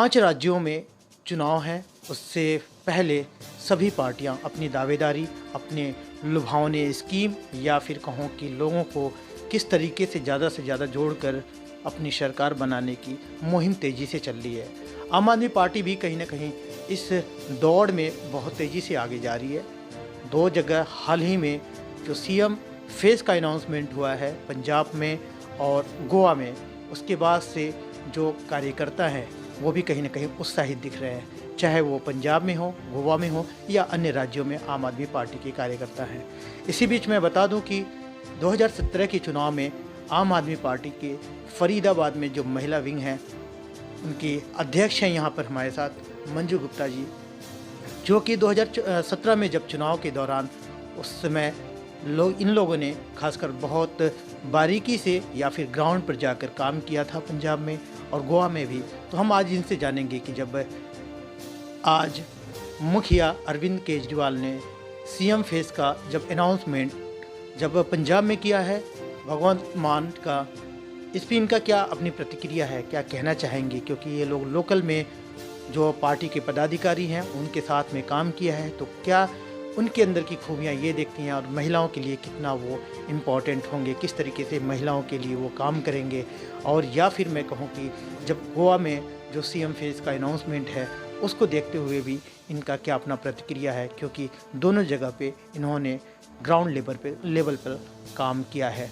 5 राज्यों में चुनाव हैं, उससे पहले सभी पार्टियां अपनी दावेदारी, अपने लुभावने स्कीम या फिर कहों कि लोगों को किस तरीके से ज़्यादा जोड़कर अपनी सरकार बनाने की मुहिम तेज़ी से चल रही है। आम आदमी पार्टी भी कहीं ना कहीं इस दौड़ में बहुत तेज़ी से आगे जा रही है। 2 जगह हाल ही में जो सीएम फेस का अनाउंसमेंट हुआ है, पंजाब में और गोवा में, उसके बाद से जो कार्यकर्ता हैं वो भी कहीं ना कहीं उत्साहित दिख रहे हैं, चाहे वो पंजाब में हो, गोवा में हो या अन्य राज्यों में आम आदमी पार्टी के कार्यकर्ता हैं। इसी बीच मैं बता दूं कि 2017 के चुनाव में आम आदमी पार्टी के फरीदाबाद में जो महिला विंग है, उनकी अध्यक्ष हैं यहाँ पर हमारे साथ मंजू गुप्ता जी, जो कि 2017 में जब चुनाव के दौरान उस समय इन लोगों ने खासकर बहुत बारीकी से या फिर ग्राउंड पर जाकर काम किया था पंजाब में और गोवा में भी। तो हम आज इनसे जानेंगे कि जब आज मुखिया अरविंद केजरीवाल ने सीएम फेस का जब अनाउंसमेंट जब पंजाब में किया है, भगवंत मान का, इस पर इनका क्या अपनी प्रतिक्रिया है, क्या कहना चाहेंगे, क्योंकि ये लोग लोकल में जो पार्टी के पदाधिकारी हैं उनके साथ में काम किया है, तो क्या उनके अंदर की खूबियाँ ये देखती हैं और महिलाओं के लिए कितना वो इम्पॉर्टेंट होंगे, किस तरीके से महिलाओं के लिए वो काम करेंगे। और या फिर मैं कहूँ कि जब गोवा में जो सीएम फेस का अनाउंसमेंट है उसको देखते हुए भी इनका क्या अपना प्रतिक्रिया है, क्योंकि दोनों जगह पे इन्होंने ग्राउंड लेवल पर काम किया है।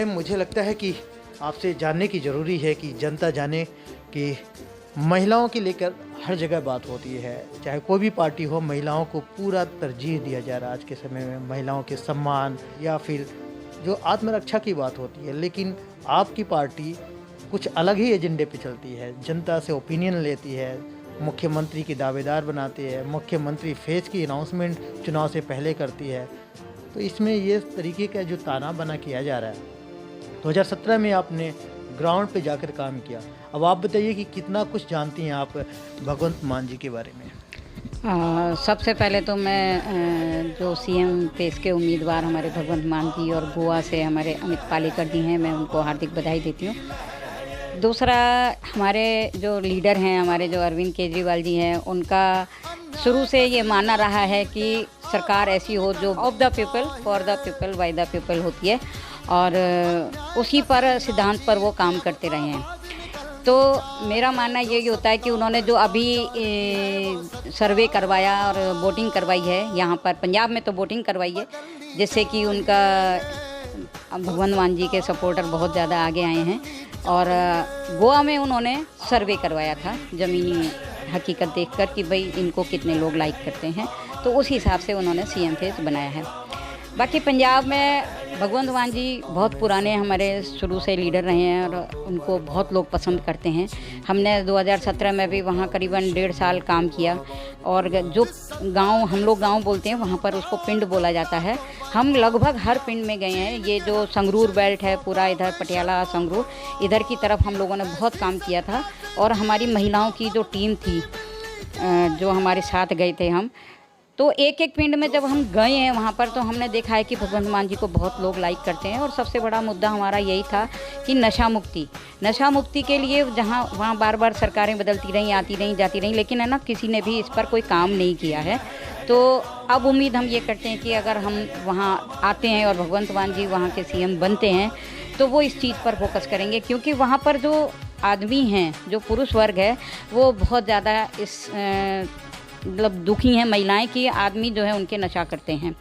मुझे लगता है कि आपसे जानने की ज़रूरी है कि जनता जाने कि महिलाओं के लेकर हर जगह बात होती है, चाहे कोई भी पार्टी हो, महिलाओं को पूरा तरजीह दिया जा रहा है आज के समय में, महिलाओं के सम्मान या फिर जो आत्मरक्षा की बात होती है। लेकिन आपकी पार्टी कुछ अलग ही एजेंडे पे चलती है, जनता से ओपिनियन लेती है, मुख्यमंत्री की दावेदार बनाती है, मुख्यमंत्री फेस की अनाउंसमेंट चुनाव से पहले करती है। तो इसमें ये तरीके का जो ताना बना किया जा रहा है। 2017 में आपने ग्राउंड पे जाकर काम किया, अब आप बताइए कि कितना कुछ जानती हैं आप भगवंत मान जी के बारे में। सबसे पहले तो मैं जो सीएम फेस के उम्मीदवार हमारे भगवंत मान जी और गोवा से हमारे अमित पालेकर जी हैं, मैं उनको हार्दिक बधाई देती हूँ। दूसरा, हमारे जो लीडर हैं, हमारे जो अरविंद केजरीवाल जी हैं, उनका शुरू से ये मानना रहा है कि सरकार ऐसी हो जो of the people, for the people, by the people होती है, और उसी पर सिद्धांत पर वो काम करते रहे हैं। तो मेरा मानना यही होता है कि उन्होंने जो अभी सर्वे करवाया और वोटिंग करवाई है, यहाँ पर पंजाब में तो वोटिंग करवाई है, जिससे कि उनका भगवंत मान जी के सपोर्टर बहुत ज़्यादा आगे आए हैं। और गोवा में उन्होंने सर्वे करवाया था ज़मीनी हकीकत देखकर कि भाई इनको कितने लोग लाइक करते हैं, तो उस हिसाब से उन्होंने सीएम फेस बनाया है। बाकी पंजाब में भगवंत मान जी बहुत पुराने हमारे शुरू से लीडर रहे हैं और उनको बहुत लोग पसंद करते हैं। हमने 2017 में भी वहाँ करीबन 1.5 साल काम किया, और जो गांव, हम लोग गांव बोलते हैं, वहाँ पर उसको पिंड बोला जाता है। हम लगभग हर पिंड में गए हैं। ये जो संगरूर बेल्ट है पूरा, इधर पटियाला संगरूर, इधर की तरफ हम लोगों ने बहुत काम किया था। और हमारी महिलाओं की जो टीम थी, जो हमारे साथ गए थे हम, तो एक एक पिंड में जब हम गए हैं वहाँ पर, तो हमने देखा है कि भगवंत मान जी को बहुत लोग लाइक करते हैं। और सबसे बड़ा मुद्दा हमारा यही था कि नशा मुक्ति के लिए जहाँ वहाँ बार बार सरकारें बदलती रहीं, आती रहीं, जाती रहीं, लेकिन है ना, किसी ने भी इस पर कोई काम नहीं किया है। तो अब उम्मीद हम ये करते हैं कि अगर हम वहाँ आते हैं और भगवंत मान जी वहाँ के सीएम बनते हैं, तो वो इस चीज़ पर फोकस करेंगे, क्योंकि वहाँ पर जो आदमी हैं, जो पुरुष वर्ग है, वो बहुत ज़्यादा इस मतलब दुखी हैं महिलाएं कि आदमी जो है उनके नशा करते हैं,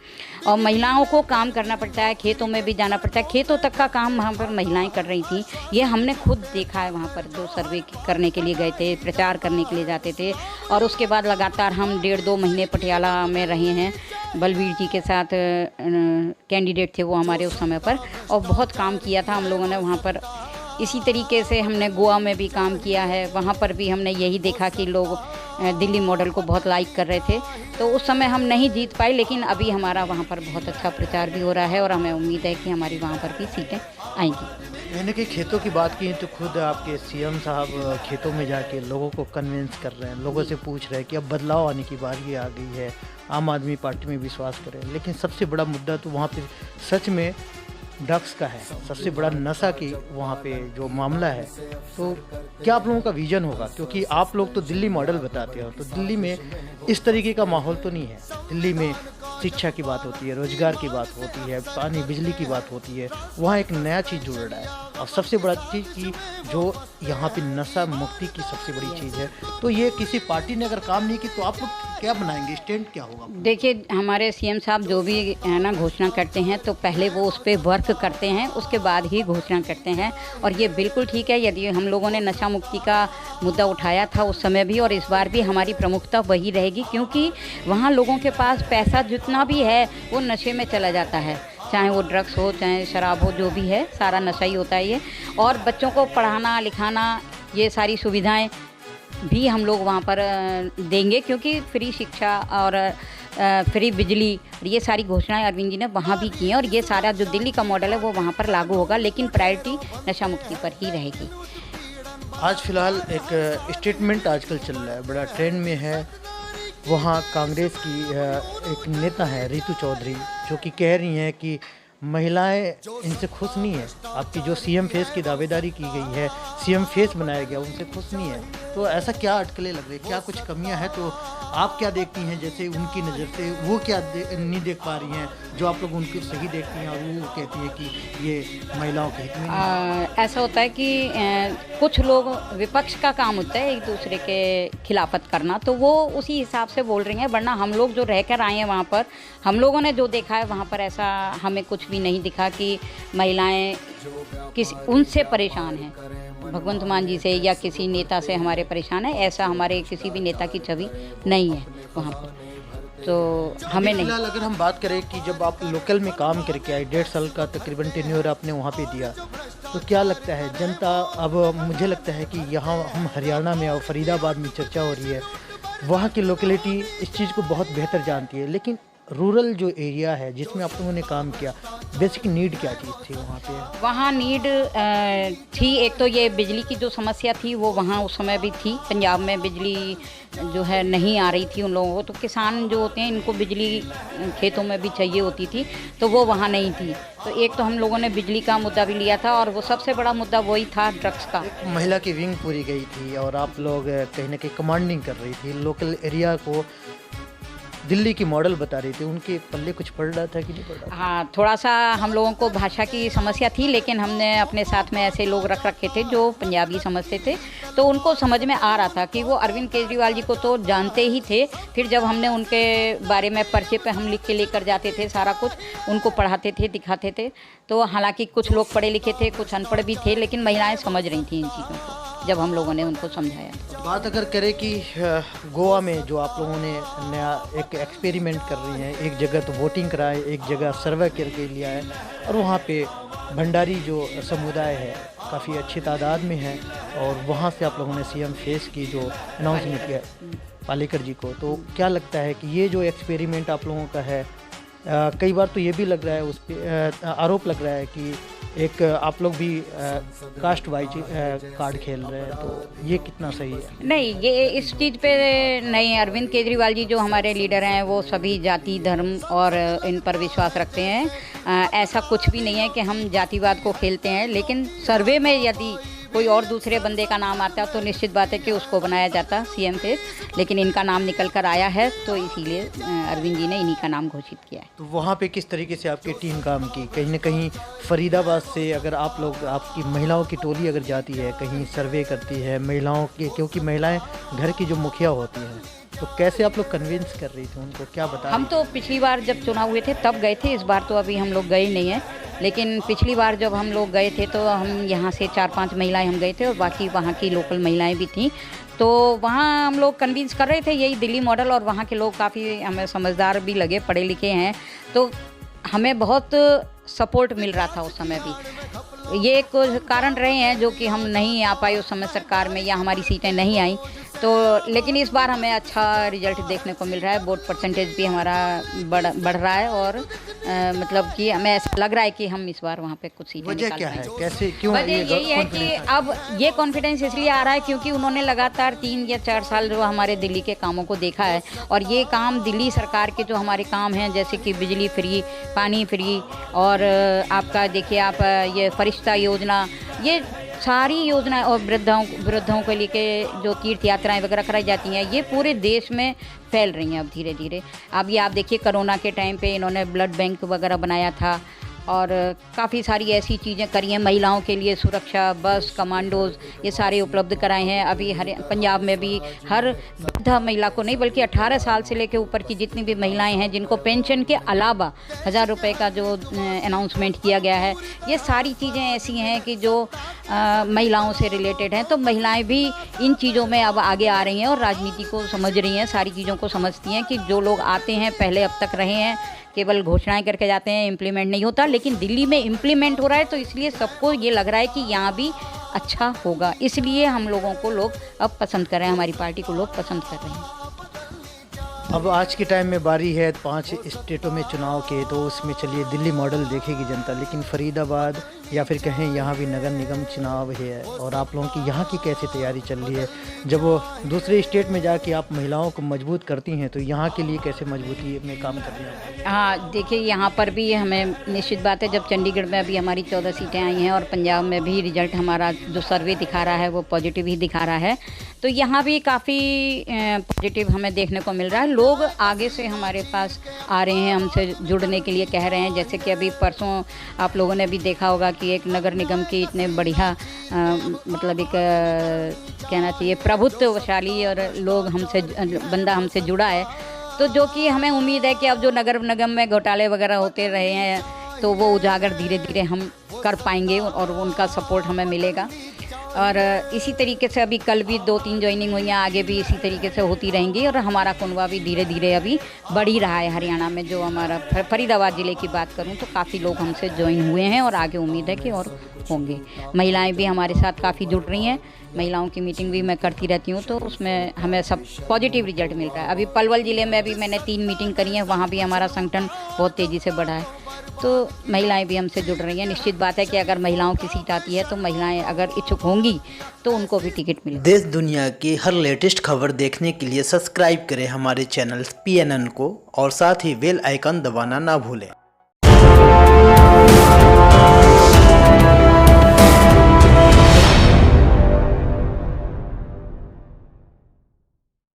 और महिलाओं को काम करना पड़ता है, खेतों में भी जाना पड़ता है। खेतों तक का काम वहाँ पर महिलाएं कर रही थी, ये हमने खुद देखा है। वहाँ पर जो सर्वे करने के लिए गए थे, प्रचार करने के लिए जाते थे, और उसके बाद लगातार हम 1.5-2 महीने पटियाला में रहे हैं। बलवीर जी के साथ कैंडिडेट थे वो हमारे उस समय पर, और बहुत काम किया था हम लोगों ने वहाँ पर। इसी तरीके से हमने गोवा में भी काम किया है, वहाँ पर भी हमने यही देखा कि लोग दिल्ली मॉडल को बहुत लाइक कर रहे थे। तो उस समय हम नहीं जीत पाए, लेकिन अभी हमारा वहाँ पर बहुत अच्छा प्रचार भी हो रहा है, और हमें उम्मीद है कि हमारी वहाँ पर भी सीटें आएंगी। मैंने कि खेतों की बात की तो खुद आपके सीएम साहब खेतों में जाके लोगों को कन्विंस कर रहे हैं, लोगों से पूछ रहे हैं कि अब बदलाव आने की बारी आ गई है, आम आदमी पार्टी में विश्वास करें। लेकिन सबसे बड़ा मुद्दा तो वहाँ पर सच में ड्रग्स का है, सबसे बड़ा नशा की वहाँ पे जो मामला है, तो क्या आप लोगों का विजन होगा? क्योंकि आप लोग तो दिल्ली मॉडल बताते हो, तो दिल्ली में इस तरीके का माहौल तो नहीं है। दिल्ली में शिक्षा की बात होती है, रोजगार की बात होती है, पानी बिजली की बात होती है, वहाँ एक नया चीज़ जुड़ रहा है। और सबसे बड़ा चीज़ कि जो यहाँ पे नशा मुक्ति की सबसे बड़ी चीज़ है, तो ये किसी पार्टी ने अगर काम नहीं की तो आप लोग क्या बनाएंगे, स्टैंड क्या होगा? देखिए, हमारे सीएम साहब जो भी है ना घोषणा करते हैं, तो पहले वो उस पर वर्क करते हैं, उसके बाद ही घोषणा करते हैं। और ये बिल्कुल ठीक है, यदि हम लोगों ने नशा मुक्ति का मुद्दा उठाया था उस समय भी, और इस बार भी हमारी प्रमुखता वही रहेगी, क्योंकि वहाँ लोगों के पास पैसा जितना भी है वो नशे में चला जाता है। चाहे वो ड्रग्स हो, चाहे शराब हो, जो भी है सारा नशा ही होता है ये। और बच्चों को पढ़ाना लिखाना, ये सारी सुविधाएं भी हम लोग वहाँ पर देंगे, क्योंकि फ्री शिक्षा और फ्री बिजली, ये सारी घोषणाएं अरविंद जी ने वहाँ भी की हैं। और ये सारा जो दिल्ली का मॉडल है वो वहाँ पर लागू होगा, लेकिन प्रायोरिटी नशा मुक्ति पर ही रहेगी। आज फिलहाल एक स्टेटमेंट आजकल चल रहा है, बड़ा ट्रेंड में है। वहाँ कांग्रेस की एक नेता है रितु चौधरी, जो कि कह रही हैं कि महिलाएं इनसे खुश नहीं है। आपकी जो सीएम फेस की दावेदारी की गई है, सीएम फेस बनाया गया, उनसे खुश नहीं है। तो ऐसा क्या अटकलें लग रही है, क्या कुछ कमियां हैं? तो आप क्या देखती हैं, जैसे उनकी नज़र से वो क्या नहीं देख पा रही हैं, जो आप लोग उनकी सही देखती हैं और वो कहती है कि ये महिलाओं के हित में नहीं है? ऐसा होता है कि कुछ लोग, विपक्ष का काम होता है एक दूसरे के खिलाफत करना, तो वो उसी हिसाब से बोल रही हैं। वरना हम लोग जो रहकर आए हैं वहाँ पर, हम लोगों ने जो देखा है वहाँ पर ऐसा हमें कुछ भी नहीं दिखा कि महिलाएं किसी उनसे परेशान हैं, भगवंत मान जी से या किसी नेता से हमारे परेशान है। ऐसा हमारे किसी भी नेता की छवि नहीं है वहाँ पर, तो हमें नहीं। फिलहाल अगर हम बात करें कि जब आप लोकल में काम करके आए, 1.5 साल का तकरीबन टेन्योर आपने वहाँ पे दिया, तो क्या लगता है जनता, अब मुझे लगता है कि यहाँ हम हरियाणा में और फरीदाबाद में चर्चा हो रही है, वहाँ की लोकेलिटी इस चीज़ को बहुत बेहतर जानती है, लेकिन रूरल जो एरिया है जिसमें आप लोगों ने काम किया, बेसिक नीड क्या चीज़ थी वहाँ पे? वहाँ नीड थी, एक तो ये बिजली की जो समस्या थी वो वहाँ उस समय भी थी। पंजाब में बिजली जो है नहीं आ रही थी उन लोगों को, तो किसान जो होते हैं इनको बिजली खेतों में भी चाहिए होती थी, तो वो वहाँ नहीं थी। तो एक तो हम लोगों ने बिजली का मुद्दा भी लिया था, और वो सबसे बड़ा मुद्दा वही था ड्रग्स का। महिला की विंग पूरी गई थी और आप लोग कहीं ना कहीं कमांडिंग कर रही थी, लोकल एरिया को दिल्ली की मॉडल बता रही थी, उनके पल्ले कुछ पड़ रहा था कि नहीं पड़ रहा था? हाँ, थोड़ा सा हम लोगों को भाषा की समस्या थी, लेकिन हमने अपने साथ में ऐसे लोग रख रखे थे जो पंजाबी समझते थे, तो उनको समझ में आ रहा था कि वो अरविंद केजरीवाल जी को तो जानते ही थे। फिर जब हमने उनके बारे में पर्चे पे हम लिख के लेकर जाते थे, सारा कुछ उनको पढ़ाते थे, दिखाते थे, तो हालांकि कुछ लोग पढ़े लिखे थे, कुछ अनपढ़ भी थे, लेकिन महिलाएं समझ रही थी इन चीज़ों को जब हम लोगों ने उनको समझाया। बात अगर करें कि गोवा में जो आप लोगों ने नया एक एक्सपेरिमेंट कर रही हैं, एक जगह तो वोटिंग कराए, एक जगह सर्वे करके लिया है, और वहाँ पे भंडारी जो समुदाय है काफ़ी अच्छी तादाद में है, और वहाँ से आप लोगों ने सीएम फेस की जो अनाउंसमेंट किया पालेकर जी को, तो क्या लगता है कि ये जो एक्सपेरिमेंट आप लोगों का है, कई बार तो ये भी लग रहा है, उस पर आरोप लग रहा है कि एक आप लोग भी कास्ट वाइज कार्ड खेल रहे हैं, तो ये कितना सही है? नहीं, ये इस चीज़ पे नहीं। अरविंद केजरीवाल जी जो हमारे लीडर हैं वो सभी जाति धर्म और इन पर विश्वास रखते हैं। ऐसा कुछ भी नहीं है कि हम जातिवाद को खेलते हैं, लेकिन सर्वे में यदि कोई और दूसरे बंदे का नाम आता है तो निश्चित बात है कि उसको बनाया जाता सीएम फेस, लेकिन इनका नाम निकल कर आया है, तो इसीलिए अरविंद जी ने इन्हीं का नाम घोषित किया है। तो वहाँ पे किस तरीके से आपकी टीम काम की? कहीं ना कहीं फरीदाबाद से अगर आप लोग, आपकी महिलाओं की टोली अगर जाती है, कहीं सर्वे करती है महिलाओं के, क्योंकि महिलाएं घर की जो मुखिया होती हैं, तो कैसे आप लोग कन्विंस कर रही थी उनको, क्या बता? हम तो पिछली बार जब चुनाव हुए थे तब गए थे, इस बार तो अभी हम लोग गए नहीं हैं, लेकिन पिछली बार जब हम लोग गए थे तो हम यहाँ से 4-5 महिलाएं हम गए थे, और बाकी वहाँ की लोकल महिलाएं भी थीं, तो वहाँ हम लोग कन्विंस कर रहे थे यही दिल्ली मॉडल, और वहाँ के लोग काफ़ी हमें समझदार भी लगे, पढ़े लिखे हैं, तो हमें बहुत सपोर्ट मिल रहा था उस समय भी। ये कुछ कारण रहे हैं जो कि हम नहीं आ पाए उस समय सरकार में, या हमारी सीटें नहीं आई, तो लेकिन इस बार हमें अच्छा रिजल्ट देखने को मिल रहा है, वोट परसेंटेज भी हमारा बढ़ रहा है और मतलब कि हमें ऐसा लग रहा है कि हम इस बार वहाँ पे कुछ सीटें वजह निकाल क्या है, पाएंगे। कैसे, क्यों वजह ये यही है कि अब ये कॉन्फिडेंस इसलिए आ रहा है क्योंकि उन्होंने लगातार 3 या 4 साल जो हमारे दिल्ली के कामों को देखा है और ये काम दिल्ली सरकार के जो हमारे काम हैं जैसे कि बिजली फ्री, पानी फ्री और आपका देखिए आप ये फरिश्ता योजना, ये सारी योजना और वृद्धों को लेके जो तीर्थ यात्राएं वगैरह कराई जाती हैं ये पूरे देश में फैल रही हैं अब धीरे धीरे। अब ये आप देखिए कोरोना के टाइम पे इन्होंने ब्लड बैंक वगैरह बनाया था और काफ़ी सारी ऐसी चीज़ें करी हैं, महिलाओं के लिए सुरक्षा बस, कमांडोज, ये सारे उपलब्ध कराए हैं। अभी पंजाब में भी हर वृद्धा महिला को नहीं बल्कि 18 साल से लेकर ऊपर की जितनी भी महिलाएं हैं जिनको पेंशन के अलावा 1000 रुपये का जो अनाउंसमेंट किया गया है, ये सारी चीज़ें ऐसी हैं कि जो महिलाओं से रिलेटेड हैं। तो महिलाएं भी इन चीज़ों में अब आगे आ रही हैं और राजनीति को समझ रही हैं, सारी चीज़ों को समझती हैं कि जो लोग आते हैं पहले अब तक रहे हैं केवल घोषणाएं करके जाते हैं, इम्प्लीमेंट नहीं होता, लेकिन दिल्ली में इम्प्लीमेंट हो रहा है तो इसलिए सबको ये लग रहा है कि यहाँ भी अच्छा होगा, इसलिए हम लोगों को लोग अब पसंद कर रहे हैं, हमारी पार्टी को लोग पसंद कर रहे हैं। अब आज के टाइम में बारी है 5 स्टेटों में चुनाव के, तो उसमें चलिए दिल्ली मॉडल देखेगी जनता, लेकिन फरीदाबाद या फिर कहें यहाँ भी नगर निगम चुनाव है और आप लोगों की यहाँ की कैसे तैयारी चल रही है? जब वो दूसरे स्टेट में जाके आप महिलाओं को मजबूत करती हैं तो यहाँ के लिए कैसे मजबूती में काम कर रही हैं? हाँ देखिए, यहाँ पर भी हमें निश्चित बात है, जब चंडीगढ़ में अभी हमारी 14 सीटें आई हैं और पंजाब में भी रिजल्ट हमारा जो सर्वे दिखा रहा है वो पॉजिटिव ही दिखा रहा है, तो यहाँ भी काफ़ी पॉजिटिव हमें देखने को मिल रहा है। लोग आगे से हमारे पास आ रहे हैं, हमसे जुड़ने के लिए कह रहे हैं। जैसे कि अभी परसों आप लोगों ने भी देखा होगा कि एक नगर निगम की इतने बढ़िया मतलब एक कहना चाहिए प्रभुत्वशाली और लोग बंदा हमसे जुड़ा है, तो जो कि हमें उम्मीद है कि अब जो नगर निगम में घोटाले वगैरह होते रहे हैं तो वो उजागर धीरे धीरे हम कर पाएंगे और उनका सपोर्ट हमें मिलेगा। और इसी तरीके से अभी कल भी 2-3 ज्वाइनिंग हुई हैं, आगे भी इसी तरीके से होती रहेंगी और हमारा कुनबा भी धीरे धीरे अभी बढ़ ही रहा है। हरियाणा में जो हमारा फरीदाबाद ज़िले की बात करूं तो काफ़ी लोग हमसे ज्वाइन हुए हैं और आगे उम्मीद है कि और होंगे। महिलाएं भी हमारे साथ काफ़ी जुड़ रही हैं, महिलाओं की मीटिंग भी मैं करती रहती हूँ तो उसमें हमें सब पॉजिटिव रिजल्ट मिल रहा है। अभी पलवल ज़िले में भी मैंने 3 मीटिंग करी हैं, वहाँ भी हमारा संगठन बहुत तेज़ी से बढ़ा है, तो महिलाएं भी हमसे जुड़ रही हैं। निश्चित बात है कि अगर महिलाओं की सीट आती है तो महिलाएं अगर इच्छुक होंगी तो उनको भी टिकट मिलेगा। देश दुनिया की हर लेटेस्ट खबर देखने के लिए सब्सक्राइब करें हमारे चैनल PNN को और साथ ही बेल आइकन दबाना ना भूलें।